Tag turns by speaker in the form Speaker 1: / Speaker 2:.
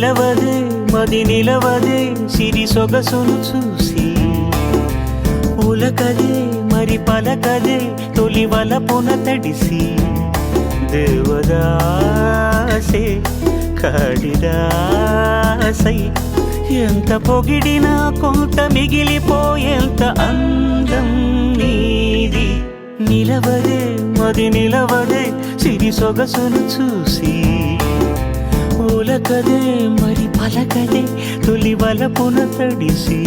Speaker 1: నిలవదే మది నిలవదే సిరి సొగసును చూసి ఉలకదే మరి పలకదే తొలి వలపున తడిసి దేవదాసే కాళిదాసై ఎంత పొగిడినా కొంత మిగిలిపోయేంత అందం నీది నిలవదే మది నిలవదే సిరి సొగసును చూసి ఉలకదే మరి పలకదే తొలి వలపున తడిసి